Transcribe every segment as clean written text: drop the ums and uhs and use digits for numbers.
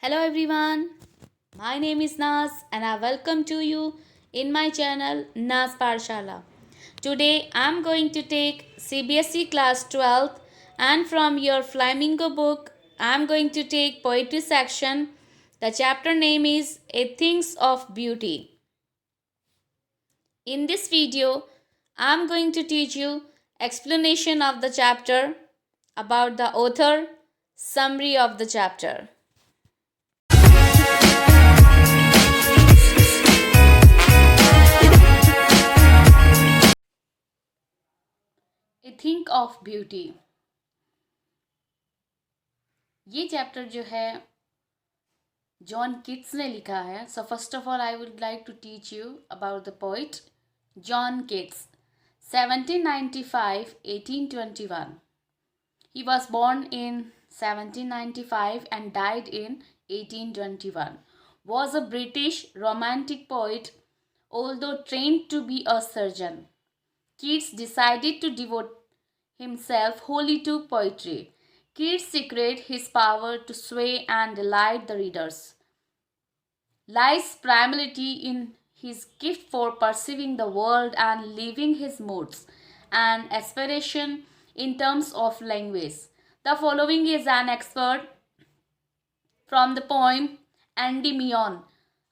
Hello everyone, my name is Naz and I welcome to you in my channel Naz Parshala. Today I am going to take CBSE class 12th and from your Flamingo book I am going to take poetry section. The chapter name is A Things of Beauty. In this video I am going to teach you explanation of the chapter, about the author, summary of the chapter. A thing of beauty, ये chapter जो है John Keats ने लिखा है. So first of all I would like to teach you about the poet John Keats. 1795-1821. He was born in 1795 and died in 1821. Was a British romantic poet, although trained to be a surgeon. Keats decided to devote himself wholly to poetry. Keats' secret, his power to sway and delight the readers, lies primarily in his gift for perceiving the world and living his moods and aspiration in terms of language. The following is an excerpt from the poem Endymion,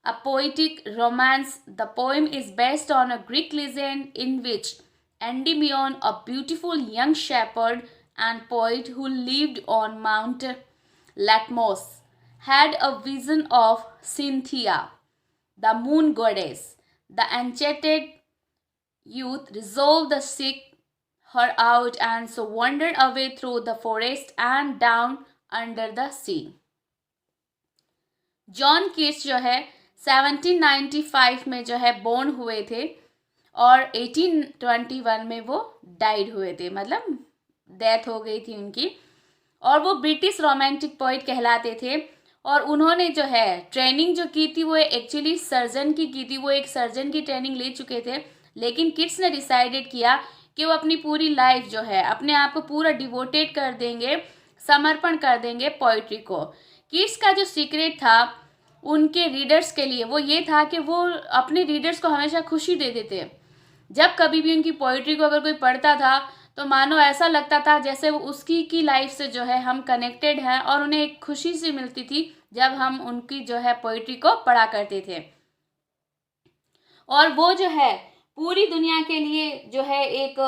a poetic romance. The poem is based on a Greek legend in which Endymion, a beautiful young shepherd and poet who lived on Mount Latmos, had a vision of Cynthia, the moon goddess. The enchanted youth resolved to seek her out and so wandered away through the forest and down under the sea. John Keats जो है 1795 में जो है born हुए थे और 1821 में वो डाइड हुए थे, मतलब डेथ हो गई थी उनकी. और वो ब्रिटिश रोमांटिक पोइट कहलाते थे और उन्होंने जो है ट्रेनिंग जो की थी वो एक्चुअली सर्जन की थी. वो एक सर्जन की ट्रेनिंग ले चुके थे, लेकिन किट्स ने डिसाइडेड किया कि वो अपनी पूरी लाइफ जो है अपने आप को पूरा डिवोटेड कर देंगे, समर्पण कर देंगे पोइट्री को. किट्स का जो सीक्रेट था उनके रीडर्स के लिए वो ये था कि वो अपने रीडर्स को हमेशा खुशी दे देते. जब कभी भी उनकी पोइट्री को अगर कोई पढ़ता था तो मानो ऐसा लगता था जैसे वो उसकी की लाइफ से जो है हम कनेक्टेड हैं और उन्हें एक खुशी सी मिलती थी जब हम उनकी जो है पोइट्री को पढ़ा करते थे. और वो जो है पूरी दुनिया के लिए जो है एक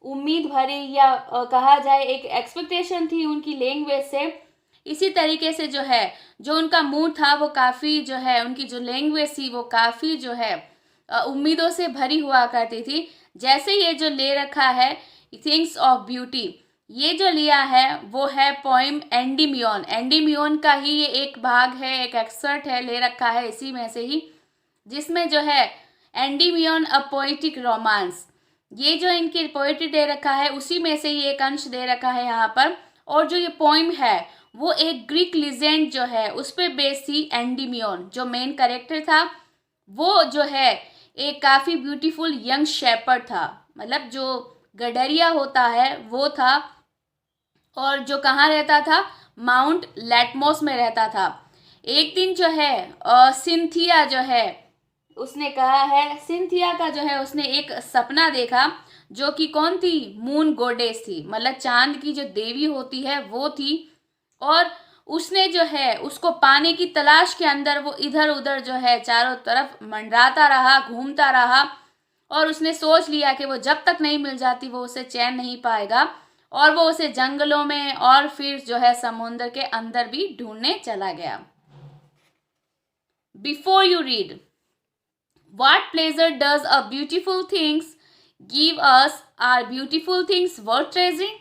उम्मीद भरी या कहा जाए एक एक्सपेक्टेशन थी उनकी लैंग्वेज से. इसी तरीके से जो है जो उनका मूड था वो काफ़ी जो है उनकी जो लैंग्वेज थी वो काफ़ी जो है उम्मीदों से भरी हुआ करती थी. जैसे ये जो ले रखा है थिंग्स ऑफ ब्यूटी, ये जो लिया है वो है पोइम एंडीमियन. एंडीमियन का ही ये एक भाग है, एक एक्सर्ट है, ले रखा है इसी में से ही, जिसमें जो है एंडीमियन अ पोइटिक रोमांस, ये जो इनकी पोइट्री दे रखा है उसी में से ही एक अंश दे रखा है यहाँ पर. और जो ये पोइम है वो एक ग्रीक लीजेंड जो है उस पर बेस्ड थी. एंडीमियन जो मेन कैरेक्टर था वो जो है एक काफ़ी ब्यूटीफुल यंग शेपर्ड था, मतलब जो गडरिया होता है वो था और जो कहाँ रहता था, माउंट लैटमोस में रहता था. एक दिन जो है सिंथिया जो है उसने कहा है, सिंथिया का जो है उसने एक सपना देखा जो कि कौन थी, मून गोडेस थी, मतलब चांद की जो देवी होती है वो थी. और उसने जो है उसको पाने की तलाश के अंदर वो इधर उधर जो है चारों तरफ मंडराता रहा, घूमता रहा और उसने सोच लिया कि वो जब तक नहीं मिल जाती वो उसे चैन नहीं पाएगा और वो उसे जंगलों में और फिर जो है समुद्र के अंदर भी ढूंढने चला गया. Before you read, what pleasure does a beautiful things give us, are beautiful things worth treasuring.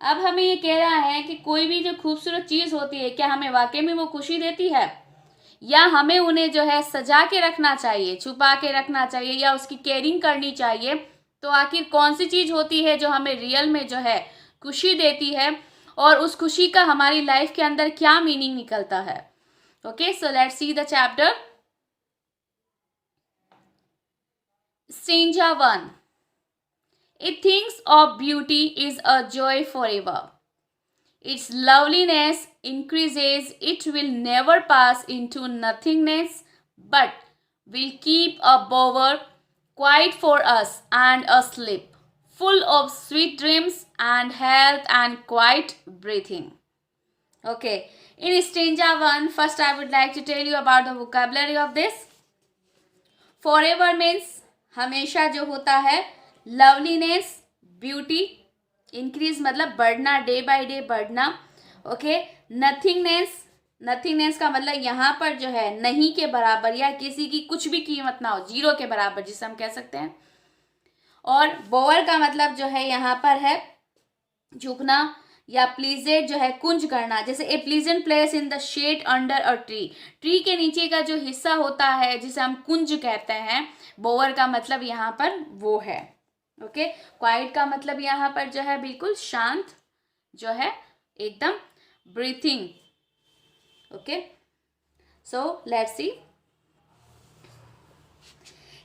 अब हमें ये कह रहा है कि कोई भी जो खूबसूरत चीज़ होती है क्या हमें वाकई में वो खुशी देती है या हमें उन्हें जो है सजा के रखना चाहिए, छुपा के रखना चाहिए या उसकी केयरिंग करनी चाहिए. तो आखिर कौन सी चीज़ होती है जो हमें रियल में जो है खुशी देती है और उस खुशी का हमारी लाइफ के अंदर क्या मीनिंग निकलता है. Okay, so let's see the chapter. Stanza 1. A things of beauty is a joy forever. Its loveliness increases, it will never pass into nothingness, but will keep a bower quiet for us and asleep, full of sweet dreams and health and quiet breathing. Okay, in stanza 1, first I would like to tell you about the vocabulary of this. Forever means हमेशा जो होता है, loveliness beauty, increase मतलब बढ़ना, day by day बढ़ना. Okay, nothingness, nothingness का मतलब यहाँ पर जो है नहीं के बराबर या किसी की कुछ भी कीमत ना हो, जीरो के बराबर जिसे हम कह सकते हैं. और बोअर का मतलब जो है यहाँ पर है झुकना या प्लीजेंट जो है कुंज करना, जैसे a pleasant place in the shade under a tree. Tree के नीचे का जो हिस्सा होता है जिसे हम कुंज कहते हैं, बोअर का मतलब यहाँ पर वो है. ओके, क्वाइट का मतलब यहाँ पर जो है बिल्कुल शांत जो है, एकदम breathing. Okay, so let's see.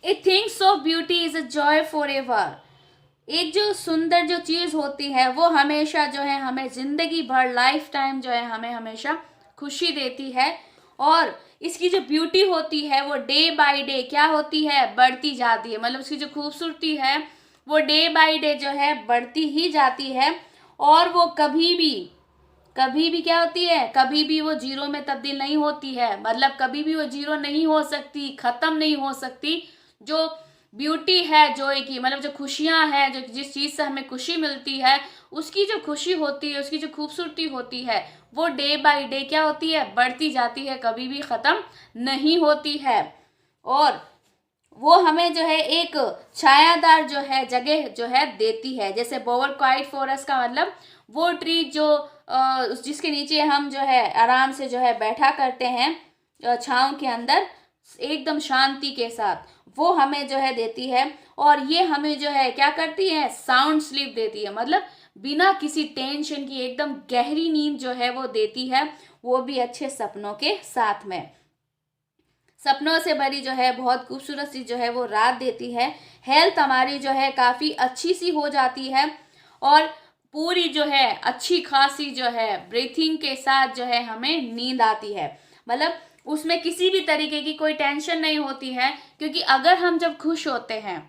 A things of beauty is a joy for ever. एक जो सुंदर जो चीज़ होती है वो हमेशा जो है हमें ज़िंदगी भर, लाइफ टाइम जो है हमें हमेशा खुशी देती है. और इसकी जो ब्यूटी होती है वो डे बाय डे क्या होती है, बढ़ती जाती है. मतलब उसकी जो खूबसूरती है वो डे बाय डे जो है बढ़ती ही जाती है. और वो कभी भी क्या होती है, कभी भी वो जीरो में तब्दील नहीं होती है. मतलब कभी भी वो जीरो नहीं हो सकती, ख़त्म नहीं हो सकती. जो ब्यूटी है, जो एक ही मतलब जो खुशियाँ हैं, जो जिस चीज़ से हमें खुशी मिलती है, उसकी जो खुशी होती है, उसकी जो खूबसूरती होती है, वो डे बाय डे क्या होती है, बढ़ती जाती है, कभी भी ख़त्म नहीं होती है. और वो हमें जो है एक छायादार जो है जगह जो है देती है. जैसे बोअर क्वाइट फॉरेस्ट का मतलब वो ट्री जो जिसके नीचे हम जो है आराम से जो है बैठा करते हैं छाँव के अंदर एकदम शांति के साथ, वो हमें जो है देती है. और ये हमें जो है क्या करती है, साउंड स्लीप देती है. मतलब बिना किसी टेंशन की एकदम गहरी नींद जो है वो देती है, वो भी अच्छे सपनों के साथ में. सपनों से भरी जो है बहुत खूबसूरत सी जो है वो रात देती है. हेल्थ हमारी जो है काफ़ी अच्छी सी हो जाती है. और पूरी जो है अच्छी खासी जो है ब्रीथिंग के साथ जो है हमें नींद आती है. मतलब उसमें किसी भी तरीके की कोई टेंशन नहीं होती है, क्योंकि अगर हम जब खुश होते हैं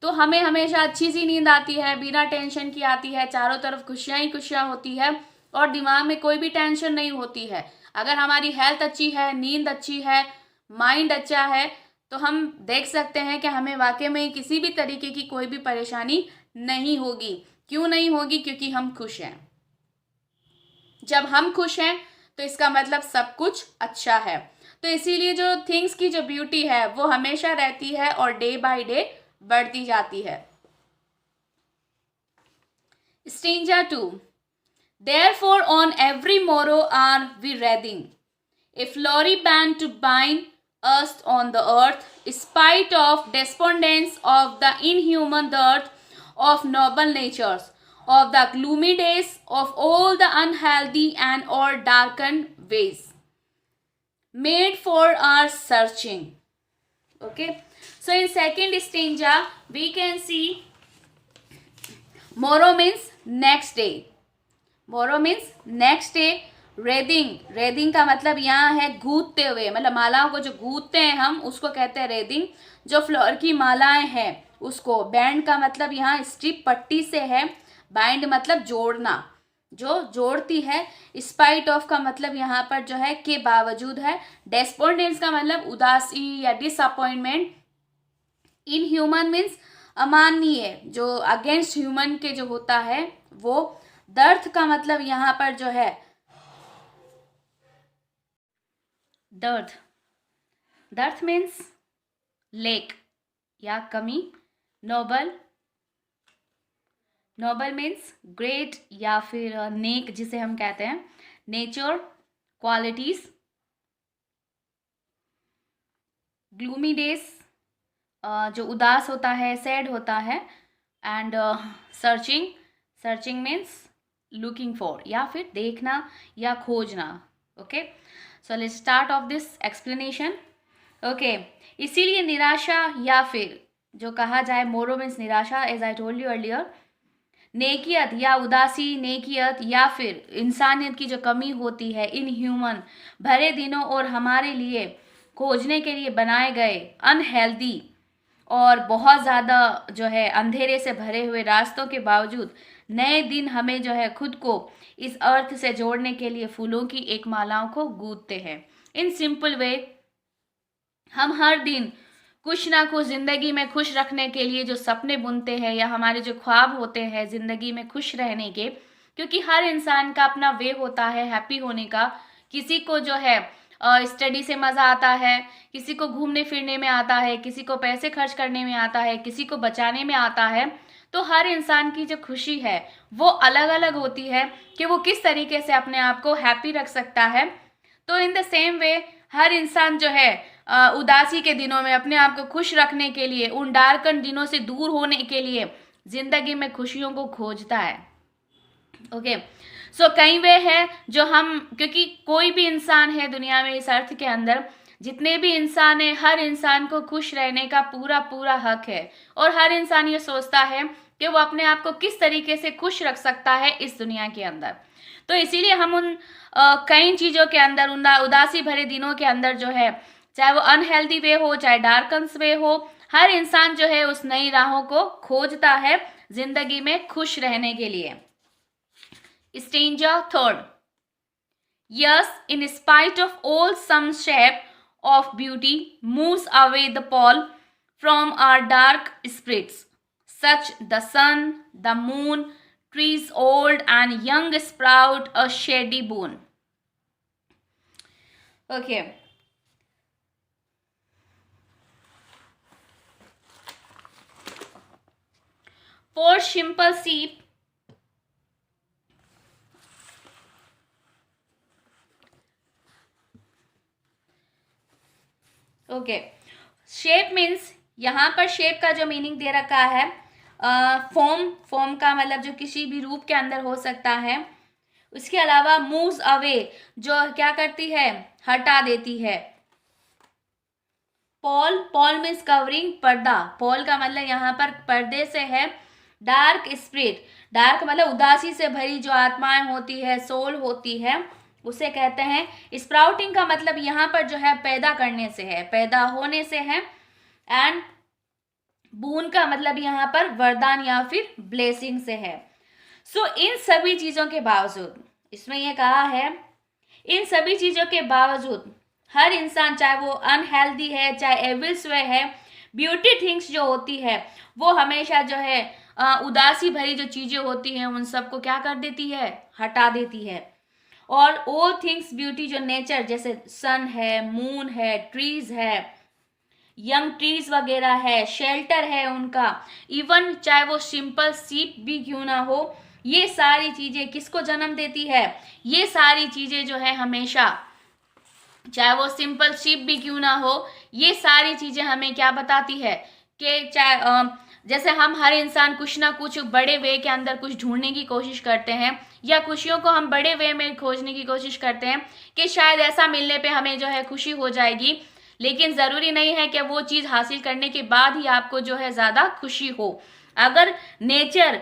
तो हमें हमेशा अच्छी सी नींद आती है, बिना टेंशन की आती है. चारों तरफ खुशियाँ ही खुशियाँ होती है और दिमाग में कोई भी टेंशन नहीं होती है. अगर हमारी हेल्थ अच्छी है, नींद अच्छी है, माइंड अच्छा है, तो हम देख सकते हैं कि हमें वाकई में किसी भी तरीके की कोई भी परेशानी नहीं होगी. क्यों नहीं होगी? क्योंकि हम खुश हैं. जब हम खुश हैं तो इसका मतलब सब कुछ अच्छा है. तो इसीलिए जो थिंग्स की जो ब्यूटी है वो हमेशा रहती है और डे बाय डे बढ़ती जाती है. Stanza 2. Therefore on every morrow are we wreathing a flowery band to bind us on the earth, spite of despondence of the inhuman dearth of noble natures, of the gloomy days, of all the unhealthy and all darkened ways, made for our searching. Okay, so in second stanza we can see morrow means next day. मोरो means next day. रेदिंग, रेदिंग का मतलब यहाँ है गूंथते हुए, मतलब मालाओं को जो गूंथते हैं हम उसको कहते हैं रेदिंग. जो फ्लोर की मालाएं हैं उसको. बैंड का मतलब यहाँ स्ट्रिप पट्टी से है. बाइंड मतलब जोड़ना, जो जोड़ती है. स्पाइट ऑफ का मतलब यहाँ पर जो है के बावजूद है. डेस्पोंडेंस का मतलब उदासी या डिसअपॉइंटमेंट. इनह्यूमन मीन्स अमानवीय, जो अगेंस्ट ह्यूमन के जो होता है वो. दर्थ का मतलब यहाँ पर जो है दर्थ, दर्थ मीन्स लेक या कमी. नोबल, नोबल मीन्स ग्रेट या फिर नेक जिसे हम कहते हैं. Nature, qualities. ग्लूमी डेज जो उदास होता है, सैड होता है. And searching, searching means looking for या फिर देखना या खोजना. Okay, so let's start of this explanation. Okay, इसीलिए निराशा या फिर जो कहा जाए मोरो मीन्स निराशा, as I told you earlier. नेकियत या उदासी, नेकियत या फिर इंसानियत की जो कमी होती है, इन ह्यूमन भरे दिनों और हमारे लिए खोजने के लिए बनाए गए अनहेल्दी और बहुत ज़्यादा जो है अंधेरे से भरे हुए रास्तों के बावजूद नए दिन हमें जो है खुद को इस अर्थ से जोड़ने के लिए फूलों की एक मालाओं को गूंथते हैं। इन सिंपल वे हम हर दिन कुछ ना कुछ ज़िंदगी में खुश रखने के लिए जो सपने बुनते हैं या हमारे जो ख्वाब होते हैं ज़िंदगी में खुश रहने के, क्योंकि हर इंसान का अपना वे होता है हैप्पी होने का। किसी को जो है स्टडी से मज़ा आता है, किसी को घूमने फिरने में आता है, किसी को पैसे खर्च करने में आता है, किसी को बचाने में आता है। तो हर इंसान की जो खुशी है वो अलग अलग होती है कि वो किस तरीके से अपने आप को हैप्पी रख सकता है। तो इन द सेम वे हर इंसान जो है उदासी के दिनों में अपने आप को खुश रखने के लिए, उन डार्कन दिनों से दूर होने के लिए जिंदगी में खुशियों को खोजता है। ओके, सो कई वे है जो हम, क्योंकि कोई भी इंसान है दुनिया में इस अर्थ के अंदर, जितने भी इंसान है, हर इंसान को खुश रहने का पूरा पूरा हक है और हर इंसान ये सोचता है कि वो अपने आप को किस तरीके से खुश रख सकता है इस दुनिया के अंदर। तो इसीलिए हम उन कई चीज़ों के अंदर, उन उदासी भरे दिनों के अंदर जो है, चाहे वो अनहेल्दी वे हो, चाहे डार्कन्स वे हो, हर इंसान जो है उस नई राहों को खोजता है जिंदगी में खुश रहने के लिए। Stanza third, yes in spite of all some shape of beauty moves away the pall from our dark spirits, such the sun, the moon, trees old and young sprout a shady boon. Okay. For simple sheep, okay, shape means यहाँ पर shape का जो meaning दे रखा है form का मतलब जो किसी भी रूप के अंदर हो सकता है। उसके अलावा मूव्स अवे जो क्या करती है, हटा देती है। पॉल मीन्स कवरिंग, पर्दा, पॉल का मतलब यहाँ पर पर्दे से है। डार्क स्पिरिट, डार्क मतलब उदासी से भरी जो आत्माएं होती है, सोल होती है, उसे कहते हैं। स्प्राउटिंग का मतलब यहाँ पर जो है पैदा करने से है, पैदा होने से है। एंड बून का मतलब यहाँ पर वरदान या फिर ब्लेसिंग से है। सो इन सभी चीज़ों के बावजूद, इसमें यह कहा है, इन सभी चीज़ों के बावजूद हर इंसान, चाहे वो अनहेल्दी है, चाहे एविल्स वे है, ब्यूटी थिंग्स जो होती है वो हमेशा जो है उदासी भरी जो चीज़ें होती हैं उन सबको क्या कर देती है, हटा देती है। और ऑल थिंग्स ब्यूटी जो नेचर, जैसे सन है, मून है, ट्रीज है, यंग ट्रीज वगैरह है, शेल्टर है उनका, इवन चाहे वो सिंपल सीप भी क्यों ना हो, ये सारी चीज़ें किसको जन्म देती है, ये सारी चीज़ें जो है हमेशा, चाहे वो सिंपल सीप भी क्यों ना हो, ये सारी चीज़ें हमें क्या बताती है कि चाहे जैसे हम हर इंसान कुछ ना कुछ बड़े वे के अंदर कुछ ढूंढने की कोशिश करते हैं या खुशियों को हम बड़े वे में खोजने की कोशिश करते हैं कि शायद ऐसा मिलने पे हमें जो है खुशी हो जाएगी, लेकिन ज़रूरी नहीं है कि वो चीज़ हासिल करने के बाद ही आपको जो है ज़्यादा खुशी हो। अगर नेचर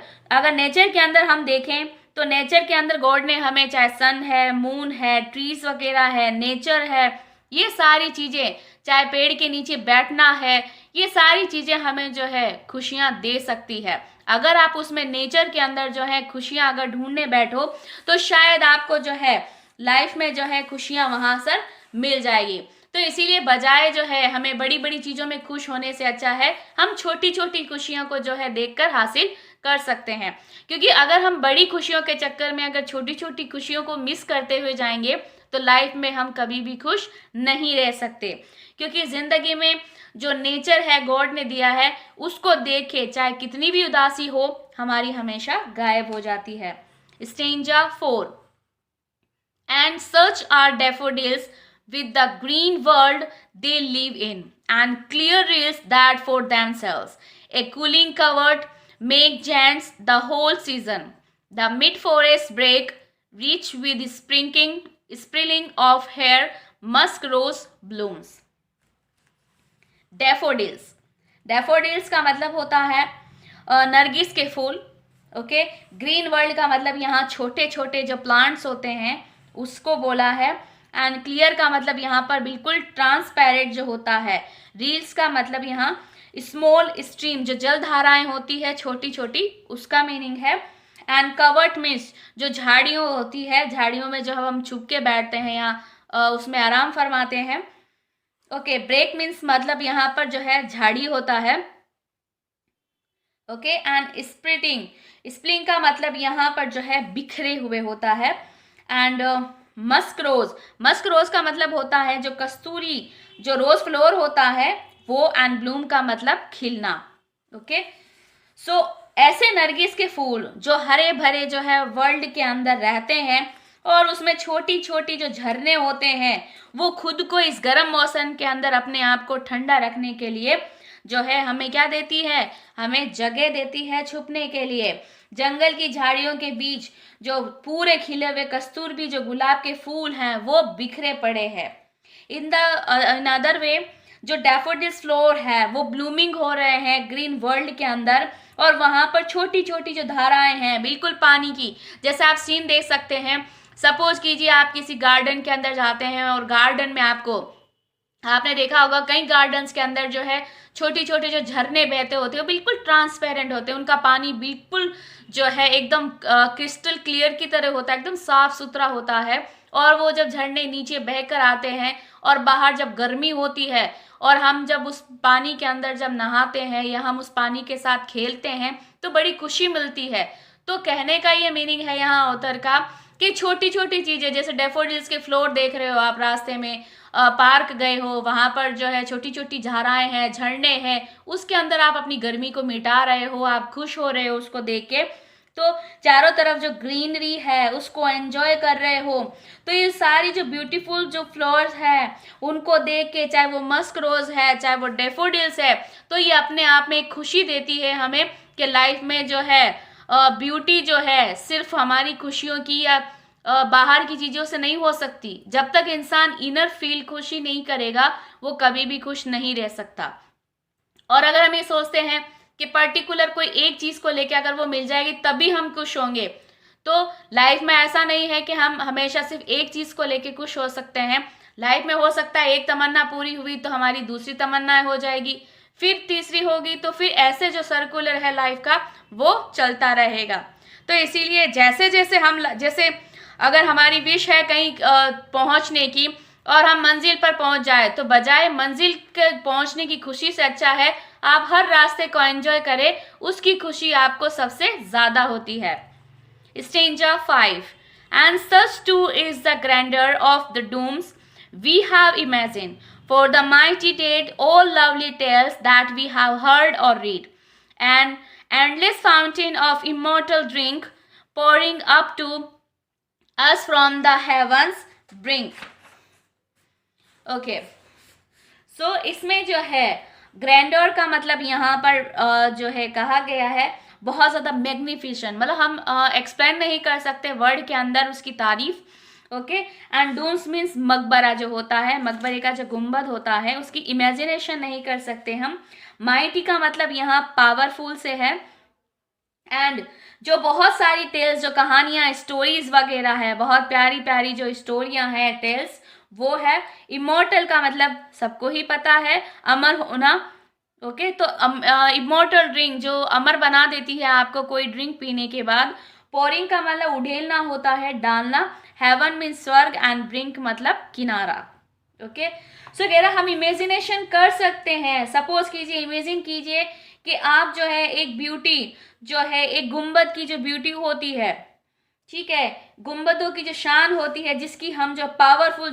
के अंदर हम देखें तो नेचर के अंदर गॉड ने हमें, चाहे सन है, मून है, ट्रीज वगैरह है, नेचर है, ये सारी चीज़ें, चाहे पेड़ के नीचे बैठना है, ये सारी चीज़ें हमें जो है खुशियाँ दे सकती है। अगर आप उसमें नेचर के अंदर जो है खुशियाँ अगर ढूंढने बैठो तो शायद आपको जो है लाइफ में जो है खुशियाँ वहाँ से मिल जाएगी। तो इसीलिए बजाय जो है हमें बड़ी बड़ी चीज़ों में खुश होने से अच्छा है हम छोटी छोटी खुशियों को जो है देखकर हासिल कर सकते हैं। क्योंकि अगर हम बड़ी खुशियों के चक्कर में अगर छोटी छोटी खुशियों को मिस करते हुए जाएंगे तो लाइफ में हम कभी भी खुश नहीं रह सकते। क्योंकि ज़िंदगी में जो नेचर है गॉड ने दिया है उसको देख के चाहे कितनी भी उदासी हो हमारी हमेशा गायब हो जाती है। Stanza 4, and such are daffodils with the green world they live in and clear rills that for themselves a cooling covert make giants the whole season. The mid forest break rich with sprilling of hair musk rose blooms. Daffodils, daffodils का मतलब होता है नरगिस के फूल। Okay, green world का मतलब यहाँ छोटे छोटे जो प्लांट्स होते हैं उसको बोला है। एंड क्लियर का मतलब यहाँ पर बिल्कुल ट्रांसपेरेंट जो होता है। रील्स का मतलब यहाँ स्मॉल स्ट्रीम, जो जल धाराएं होती है छोटी छोटी, उसका मीनिंग है। एंड कवर्ड मीन्स जो झाड़ियों होती है, झाड़ियों में जो हम छुप के बैठते हैं या उसमें आराम फरमाते हैं। ओके, ब्रेक मीन्स मतलब यहाँ पर जो है झाड़ी होता है। ओके, एंड स्प्लिटिंग, स्प्लिंग का मतलब यहाँ पर जो है बिखरे हुए होता है। And musk rose, musk rose का मतलब होता है जो कस्तूरी, जो रोज फ्लोर होता है वो। एंड ब्लूम का मतलब खिलना। ओके, सो ऐसे नरगिस के फूल जो हरे भरे जो है वर्ल्ड के अंदर रहते हैं, और उसमें छोटी छोटी जो झरने होते हैं, वो खुद को इस गर्म मौसम के अंदर अपने आप को ठंडा रखने के लिए जो है हमें क्या देती है, हमें जगह देती है छुपने के लिए। जंगल की झाड़ियों के बीच जो पूरे खिले हुए कस्तूरबी जो गुलाब के फूल हैं वो बिखरे पड़े हैं। इन अदर वे जो डैफोडिल्स फ्लोर है वो ब्लूमिंग हो रहे हैं ग्रीन वर्ल्ड के अंदर, और वहां पर छोटी छोटी जो धाराएं हैं बिल्कुल पानी की, जैसे आप सीन देख सकते हैं। सपोज कीजिए आप किसी गार्डन के अंदर जाते हैं और गार्डन में आपने देखा होगा कई गार्डन्स के अंदर जो है छोटी छोटे जो झरने बहते होते हैं, बिल्कुल ट्रांसपेरेंट होते हैं, उनका पानी बिल्कुल जो है एकदम क्रिस्टल क्लियर की तरह होता है, एकदम साफ सुथरा होता है। और वो जब झरने नीचे बहकर आते हैं और बाहर जब गर्मी होती है और हम जब उस पानी के अंदर जब नहाते हैं या हम उस पानी के साथ खेलते हैं तो बड़ी खुशी मिलती है। तो कहने का ये मीनिंग है यहाँ ऑथर का कि छोटी छोटी चीजें, जैसे डैफोडिल्स के फ्लोर देख रहे हो आप, रास्ते में पार्क गए हो, वहां पर जो है छोटी छोटी धाराएं हैं, झरने हैं, उसके अंदर आप अपनी गर्मी को मिटा रहे हो, आप खुश हो रहे हो उसको देख के। तो चारों तरफ जो ग्रीनरी है उसको एंजॉय कर रहे हो। तो ये सारी जो ब्यूटीफुल जो फ्लावर्स हैं उनको देख के, चाहे वो मस्क रोज है चाहे वो डैफोडिल्स है, तो ये अपने आप में एक खुशी देती है हमें कि लाइफ में जो है ब्यूटी जो है सिर्फ हमारी खुशियों की या बाहर की चीजों से नहीं हो सकती। जब तक इंसान इनर फील खुशी नहीं करेगा वो कभी भी खुश नहीं रह सकता। और अगर हम ये सोचते हैं कि पर्टिकुलर कोई एक चीज को लेकर अगर वो मिल जाएगी तभी हम खुश होंगे, तो लाइफ में ऐसा नहीं है कि हम हमेशा सिर्फ एक चीज को लेकर खुश हो सकते हैं। लाइफ में हो सकता है एक तमन्ना पूरी हुई तो हमारी दूसरी तमन्ना हो जाएगी, फिर तीसरी होगी, तो फिर ऐसे जो सर्कुलर है लाइफ का वो चलता रहेगा। तो इसीलिए जैसे जैसे जैसे अगर हमारी विश है कहीं पहुंचने की और हम मंजिल पर पहुंच जाए, तो बजाय मंजिल के पहुंचने की खुशी से अच्छा है आप हर रास्ते को एंजॉय करें, उसकी खुशी आपको सबसे ज्यादा होती है। Stanza 5. And such too is the grandeur of the dooms we have imagined, for the mighty dead all lovely tales that we have heard or read, an endless fountain of immortal drink pouring up to us from the heavens brink. Okay, so इसमें जो है grandeur का मतलब यहाँ पर जो है कहा गया है बहुत ज़्यादा मैग्निफिसेंट, मतलब हम एक्सप्लेन नहीं कर सकते वर्ड के अंदर उसकी तारीफ। ओके, एंड डूम्स मीन्स मकबरा जो होता है, मकबरे का जो गुंबद होता है उसकी इमेजिनेशन नहीं कर सकते हम। माइटी का मतलब यहाँ पावरफुल से है। एंड जो बहुत सारी टेल्स, जो कहानियाँ, स्टोरीज वगैरह है, बहुत प्यारी प्यारी जो स्टोरियाँ हैं, टेल्स, वो है। इमोर्टल का मतलब सबको ही पता है, अमर होना। ओके, तो इमोर्टल ड्रिंक जो अमर बना देती है आपको कोई ड्रिंक पीने के बाद। पोरिंग का मतलब उड़ेलना होता है, डालना। हेवन मीन्स स्वर्ग, एंड ब्रिंक मतलब किनारा। ओके, सो कह रहा हम इमेजिनेशन कर सकते हैं। सपोज कीजिए, इमेजिन कीजिए कि आप जो है एक ब्यूटी जो है एक गुंबद की जो ब्यूटी होती है, ठीक है, गुंबदों की जो शान होती है, जिसकी हम जो पावरफुल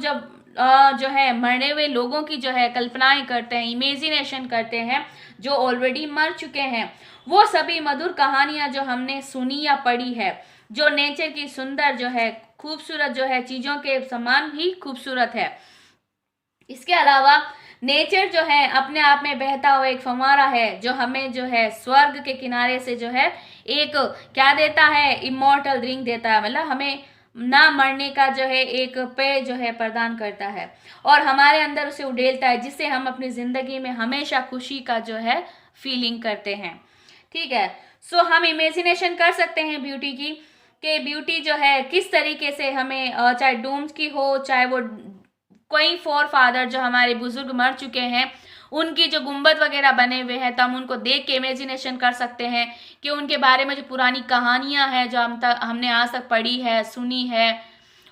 जो है मरने हुए लोगों की जो है कल्पनाएं करते हैं, इमेजिनेशन करते हैं, जो ऑलरेडी मर चुके हैं, वो सभी मधुर कहानियां जो हमने सुनी या पढ़ी है, जो नेचर की सुंदर जो है खूबसूरत जो है चीजों के समान ही खूबसूरत है। इसके अलावा नेचर जो है अपने आप में बहता हुआ एक फव्वारा है जो हमें जो है स्वर्ग के किनारे से जो है एक क्या देता है, इमॉर्टल ड्रिंक देता है, मतलब हमें ना मरने का जो है एक पेय जो है प्रदान करता है और हमारे अंदर उसे उड़ेलता है, जिससे हम अपनी जिंदगी में हमेशा खुशी का जो है फीलिंग करते हैं। ठीक है। सो हम इमेजिनेशन कर सकते हैं ब्यूटी की, कि ब्यूटी जो है किस तरीके से हमें चाहे डूम्स की हो, चाहे वो कोई फोर फादर जो हमारे बुजुर्ग मर चुके हैं उनकी जो गुंबद वगैरह बने हुए हैं, तो हम उनको देख के इमेजिनेशन कर सकते हैं कि उनके बारे में जो पुरानी कहानियां हैं जो हमने आज तक पढ़ी है, सुनी है,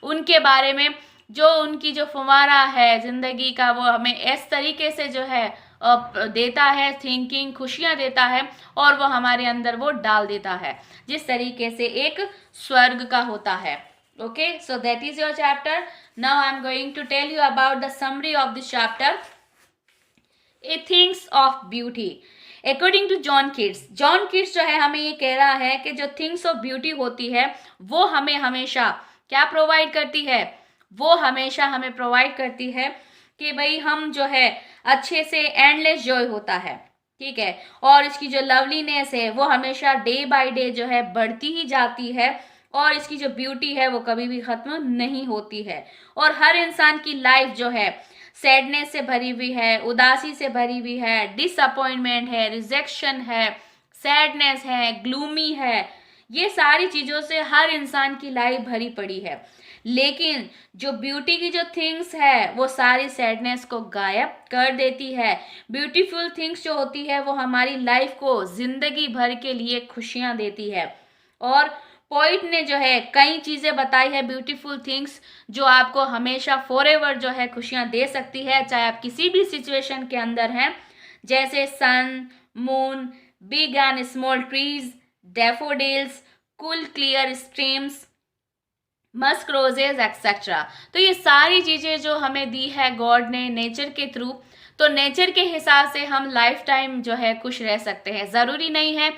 उनके बारे में जो उनकी जो फुवारा है ज़िंदगी का, वो हमें इस तरीके से जो है देता है, थिंकिंग, खुशियाँ देता है, और वो हमारे अंदर वो डाल देता है जिस तरीके से एक स्वर्ग का होता है। Okay, so that is your chapter. Now I am going to tell you about the summary of this chapter, a things of beauty. According to John Keats जो है हमें ये कह रहा है कि जो थिंग्स ऑफ ब्यूटी होती है वो हमें हमेशा क्या प्रोवाइड करती है, वो हमेशा हमें प्रोवाइड करती है कि भाई हम जो है अच्छे से एंडलेस जॉय होता है, ठीक है, और इसकी जो लवलीनेस है वो हमेशा डे बाय डे जो है बढ़ती ही जाती है, और इसकी जो ब्यूटी है वो कभी भी खत्म नहीं होती है। और हर इंसान की लाइफ जो है सैडनेस से भरी हुई है, उदासी से भरी हुई है, डिसअपॉइंटमेंट है, रिजेक्शन है, सैडनेस है, ग्लूमी है, ये सारी चीज़ों से हर इंसान की लाइफ भरी पड़ी है। लेकिन जो ब्यूटी की जो थिंग्स है वो सारी सैडनेस को गायब कर देती है। ब्यूटीफुल थिंग्स जो होती है वो हमारी लाइफ को जिंदगी भर के लिए खुशियाँ देती है। और पोइट ने जो है कई चीज़ें बताई है ब्यूटीफुल थिंग्स जो आपको हमेशा फॉरएवर जो है खुशियाँ दे सकती है, चाहे आप किसी भी सिचुएशन के अंदर हैं, जैसे sun, moon, big and small trees, daffodils, cool clear streams, musk roses etcetera. तो ये सारी चीज़ें जो हमें दी है गॉड ने नेचर के थ्रू, तो नेचर के हिसाब से हम लाइफ टाइम जो है खुश रह सकते हैं। ज़रूरी नहीं है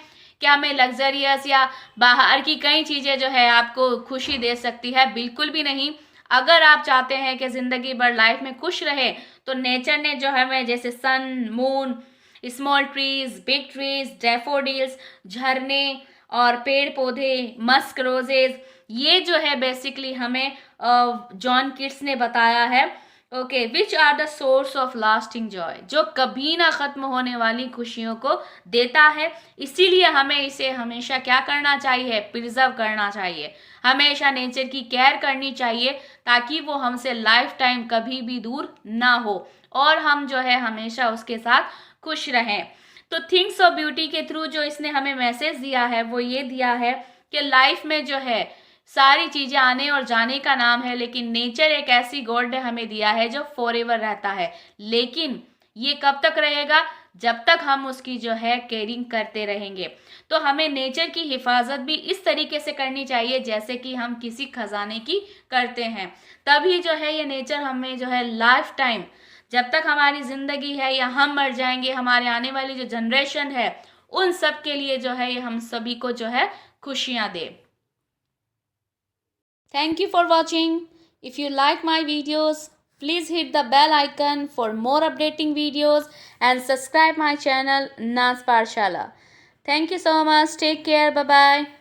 कि हमें लग्जरियस या बाहर की कई चीज़ें जो है आपको खुशी दे सकती है, बिल्कुल भी नहीं। अगर आप चाहते हैं कि ज़िंदगी भर लाइफ में खुश रहे तो नेचर ने जो हमें जैसे sun, moon, small trees, big trees, daffodils, झरने और पेड़ पौधे, मस्क रोजेज, ये जो है बेसिकली हमें जॉन किट्स ने बताया है। Okay, which are the source of lasting joy, जो कभी ना ख़त्म होने वाली खुशियों को देता है। इसीलिए हमें इसे हमेशा क्या करना चाहिए, प्रिजर्व करना चाहिए, हमेशा नेचर की केयर करनी चाहिए ताकि वो हमसे लाइफ टाइम कभी भी दूर ना हो और हम जो है हमेशा उसके साथ खुश रहें। तो थिंग्स ऑफ ब्यूटी के थ्रू जो इसने हमें मैसेज दिया है वो ये दिया है कि लाइफ में जो है सारी चीज़ें आने और जाने का नाम है, लेकिन नेचर एक ऐसी गॉड ने हमें दिया है जो फॉरएवर रहता है। लेकिन ये कब तक रहेगा, जब तक हम उसकी जो है केयरिंग करते रहेंगे। तो हमें नेचर की हिफाजत भी इस तरीके से करनी चाहिए जैसे कि हम किसी खजाने की करते हैं। तभी जो है ये नेचर हमें जो है लाइफ टाइम, जब तक हमारी ज़िंदगी है या हम मर जाएंगे, हमारे आने वाली जो जनरेशन है उन सब के लिए जो है ये हम सभी को जो है खुशियाँ दे। Thank you for watching. If you like my videos, please hit the bell icon for more updating videos and subscribe my channel Naz Pathshala. Thank you so much. Take care. Bye bye.